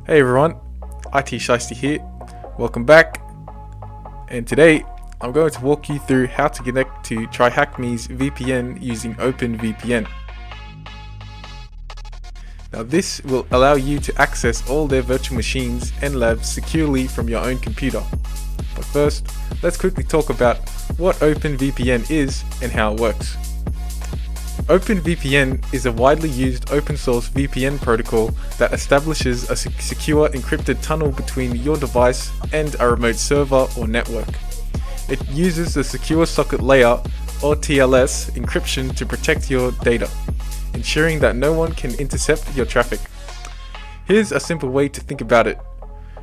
Hey everyone, IT Shiesty here. Welcome back. And today I'm going to walk you through how to connect to TryHackMe's VPN using OpenVPN. Now this will allow you to access all their virtual machines and labs securely from your own computer. But first, let's quickly talk about what OpenVPN is and how it works. OpenVPN is a widely used open source VPN protocol that establishes a secure encrypted tunnel between your device and a remote server or network. It uses the Secure Socket Layer or TLS encryption to protect your data, ensuring that no one can intercept your traffic. Here's a simple way to think about it.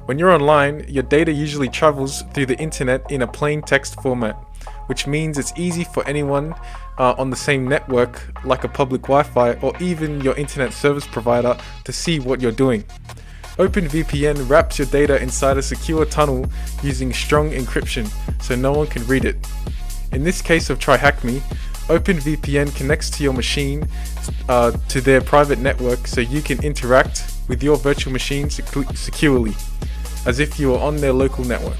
When you're online, your data usually travels through the internet in a plain text format, which means it's easy for anyone on the same network, like a public Wi-Fi or even your internet service provider, to see what you're doing. OpenVPN wraps your data inside a secure tunnel using strong encryption, so no one can read it. In this case of TryHackMe, OpenVPN connects to your machine to their private network so you can interact with your virtual machine securely, as if you were on their local network.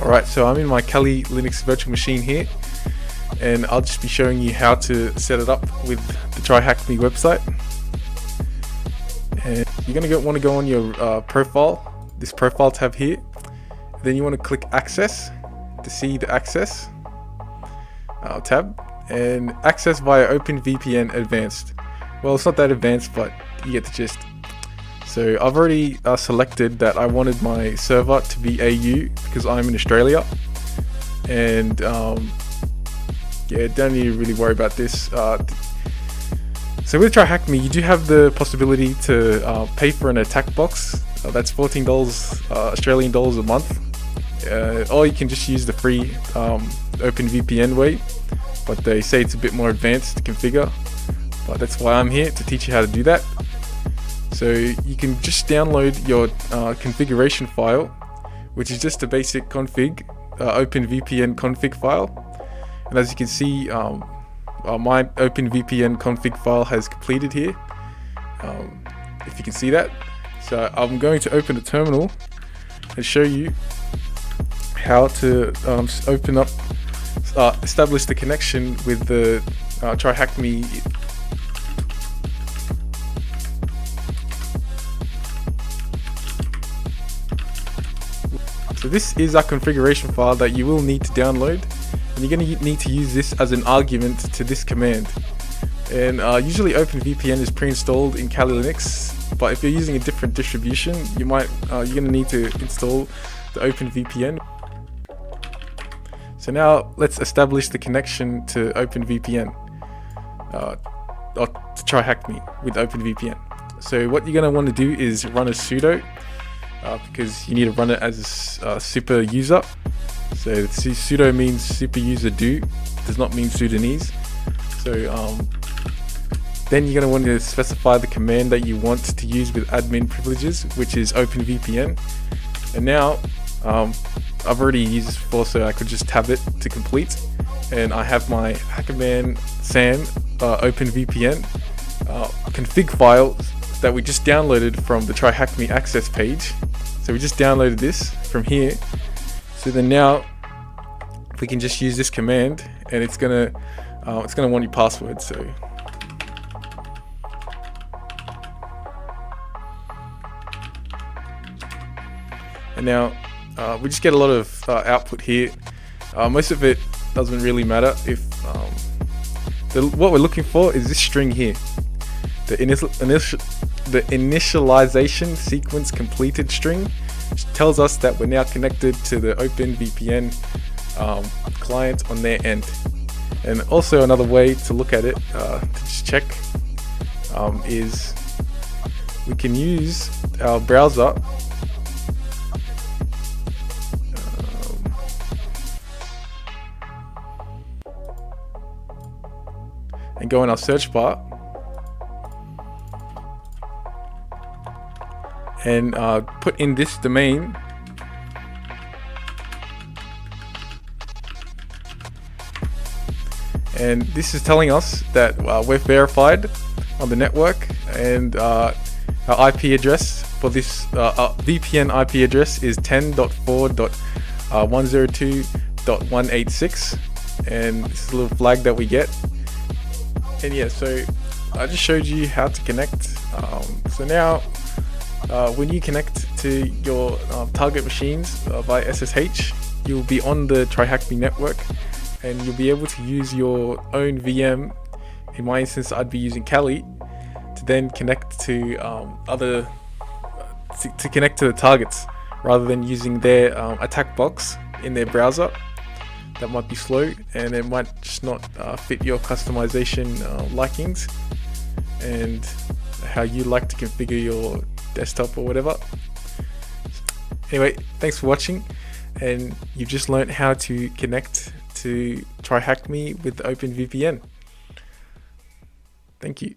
Alright, so I'm in my Kali Linux virtual machine here, and I'll just be showing you how to set it up with the TryHackMe website. And you're going to want to go on your profile, this profile tab here. Then you want to click access to see the access tab, and access via OpenVPN advanced. Well, it's not that advanced, but you get the gist. So I've already selected that I wanted my server to be AU because I'm in Australia, and yeah, don't need to really worry about this. So with TryHackMe, you do have the possibility to pay for an attack box. That's $14 Australian dollars a month, or you can just use the free OpenVPN way, but they say it's a bit more advanced to configure, but that's why I'm here, to teach you how to do that. So you can just download your configuration file, which is just a basic config, OpenVPN config file. And as you can see, my OpenVPN config file has completed here, if you can see that. So I'm going to open a terminal and show you how to open up, establish the connection with the TryHackMe. So this is our configuration file that you will need to download, and you're going to need to use this as an argument to this command. And usually OpenVPN is pre-installed in Kali Linux, but if you're using a different distribution, you're going to need to install the OpenVPN. So now let's establish the connection to OpenVPN, or to TryHackMe with OpenVPN. So what you're going to want to do is run a sudo, because you need to run it as a super user. So sudo means super user do, does not mean Sudanese. So then you're going to want to specify the command that you want to use with admin privileges, which is OpenVPN. And now I've already used this before, so I could just tab it to complete, and I have my Hackerman SAN OpenVPN config file that we just downloaded from the TryHackMe access page. So we just downloaded this from here. So then now we can just use this command, and it's gonna want your password. So and now we just get a lot of output here. Most of it doesn't really matter. If what we're looking for is this string here, the initialization sequence completed string, which tells us that we're now connected to the OpenVPN client on their end. And also another way to look at it, to just check, is we can use our browser and go in our search bar and put in this domain, and this is telling us that we're verified on the network, and Our IP address for this VPN IP address is 10.4.102.186, and this is a little flag that we get. And yeah, so I just showed you how to connect. So now when you connect to your target machines via SSH, you'll be on the TryHackMe network, and you'll be able to use your own VM. In my instance, I'd be using Kali to then connect to to connect to the targets, rather than using their attack box in their browser. That might be slow, and it might just not fit your customization likings and how you like to configure your desktop or whatever. Anyway, thanks for watching, and you've just learned how to connect to TryHackMe with OpenVPN. Thank you.